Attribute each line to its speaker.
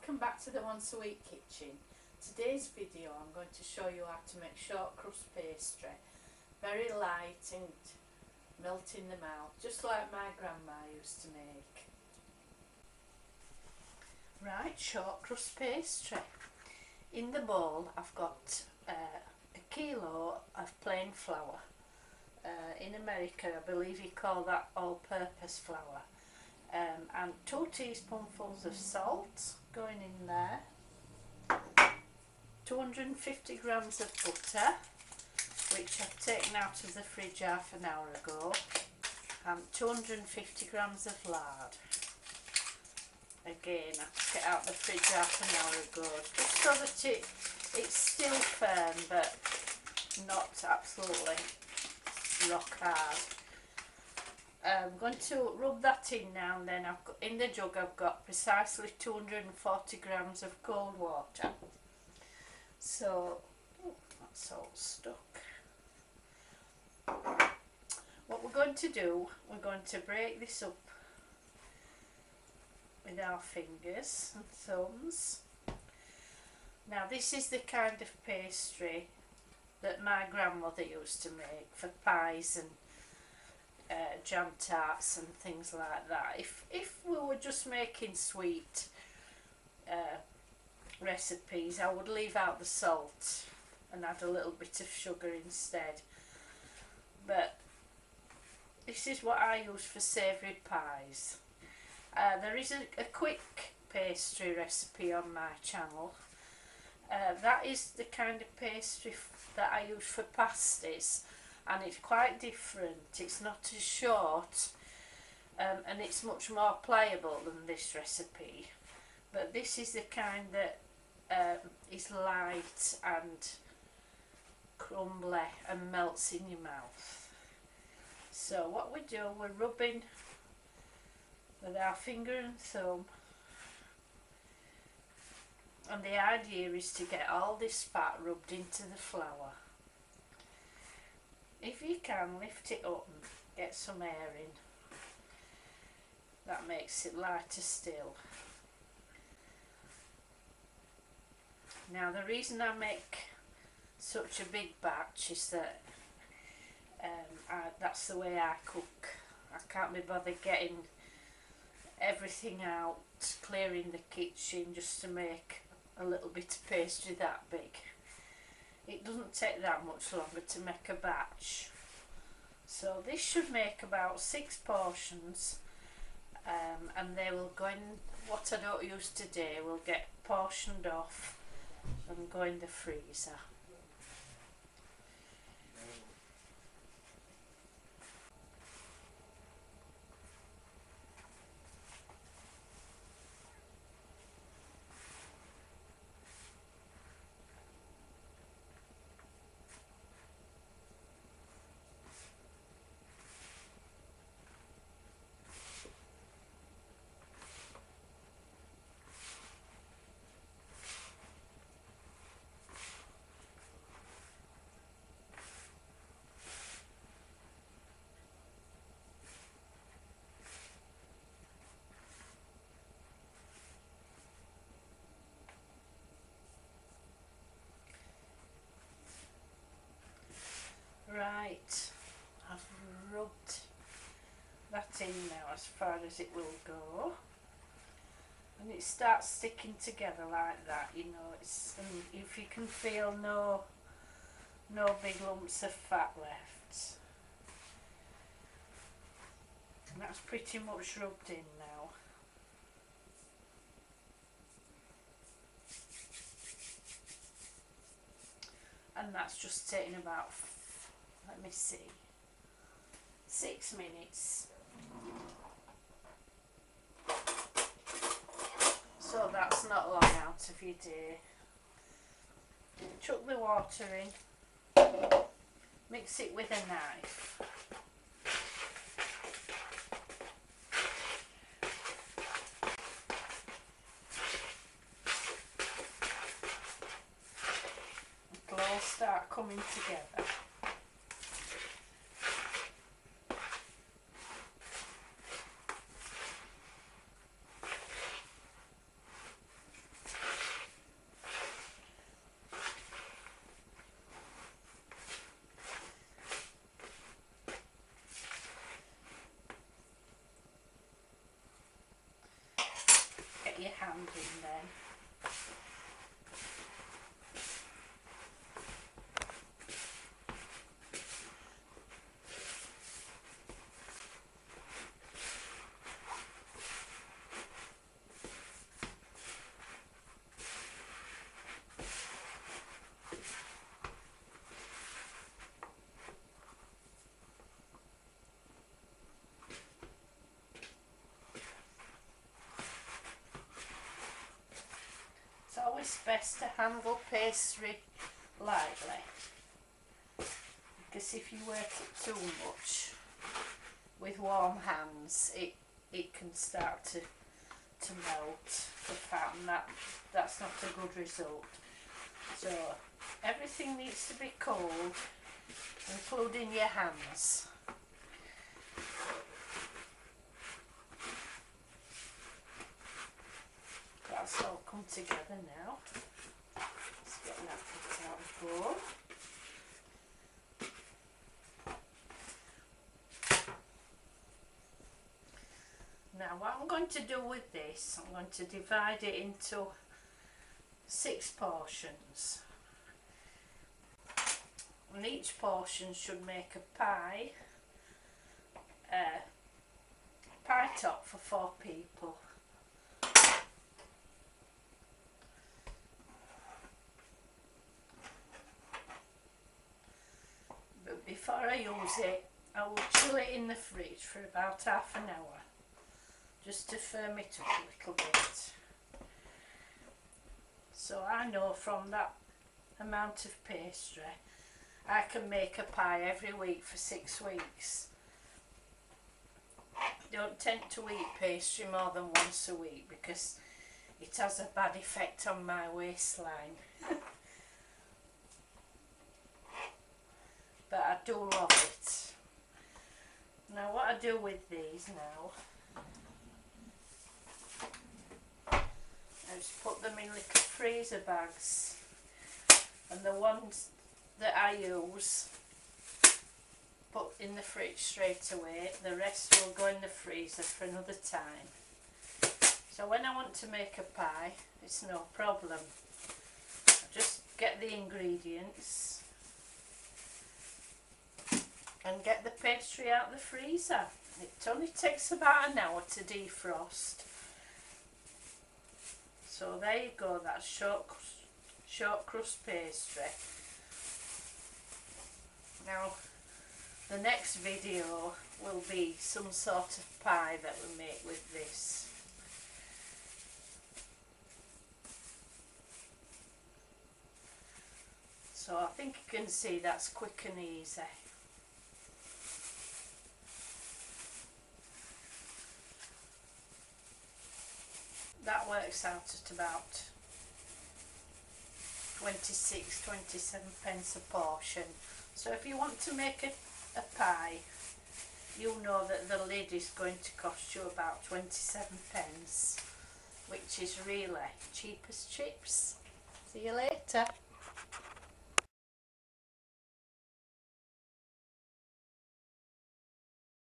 Speaker 1: welcome back to the Once a Week Kitchen. Today's video I'm going to show you how to make short crust pastry. Very light and melt in the mouth, just like my grandma used to make. Right, short crust pastry. In the bowl I've got a kilo of plain flour. In America I believe you call that all-purpose flour. And 2 teaspoonfuls of salt going in there, 250 grams of butter, which I've taken out of the fridge half an hour ago, and 250 grams of lard. Again, I took it out of the fridge half an hour ago, just so that it's still firm but not absolutely rock hard. I'm going to rub that in now, and then I've got, in the jug I've got precisely 240 grams of cold water. So, that's all stuck. What we're going to do, we're going to break this up with our fingers and thumbs. Now this is the kind of pastry that my grandmother used to make for pies and jam tarts and things like that. If we were just making sweet recipes, I would leave out the salt and add a little bit of sugar instead. But this is what I use for savoury pies. There is a quick pastry recipe on my channel. That is the kind of pastry that I use for pasties, and it's quite different. It's not as short, and it's much more pliable than this recipe. But this is the kind that is light and crumbly and melts in your mouth. So what we do, we're rubbing with our finger and thumb, and the idea is to get all this fat rubbed into the flour. If you can, lift it up and get some air in. That makes it lighter still. Now the reason I make such a big batch is that that's the way I cook. I can't be bothered getting everything out, clearing the kitchen just to make a little bit of pastry that big. It doesn't take that much longer to make a batch. So this should make about 6 portions, and they will go in. What I don't use today will get portioned off and go in the freezer. Right, I've rubbed that in now as far as it will go, and it starts sticking together like that, you know. And if you can feel no big lumps of fat left, and that's pretty much rubbed in now. And that's just taking about, let me see, 6 minutes. So that's not long out of your day. Chuck the water in, mix it with a knife. It'll all start coming together. get your hand in then. It's always best to handle pastry lightly, because if you work it too much with warm hands, it can start to melt the fat, and that's not a good result. So everything needs to be cold, including your hands. That's all come together now. Let's get that put out of the bowl. Now what I'm going to do with this, I'm going to divide it into 6 portions. And each portion should make a pie top for 4 people. But before I use it, I will chill it in the fridge for about half an hour, just to firm it up a little bit. So I know from that amount of pastry I can make a pie every week for 6 weeks. I don't tend to eat pastry more than once a week because it has a bad effect on my waistline. But I do love it. Now what I do with these now, I just put them in little freezer bags, and the ones that I use put in the fridge straight away. The rest will go in the freezer for another time. So when I want to make a pie, it's no problem. I just get the ingredients and get the pastry out of the freezer. It only takes about an hour to defrost. So there you go, that's short crust pastry. Now the next video will be some sort of pie that we make with this. So I think you can see that's quick and easy. That works out at about 26-27 pence a portion. So if you want to make a pie, you know that the lid is going to cost you about 27 pence, which is really cheap as chips. See you later.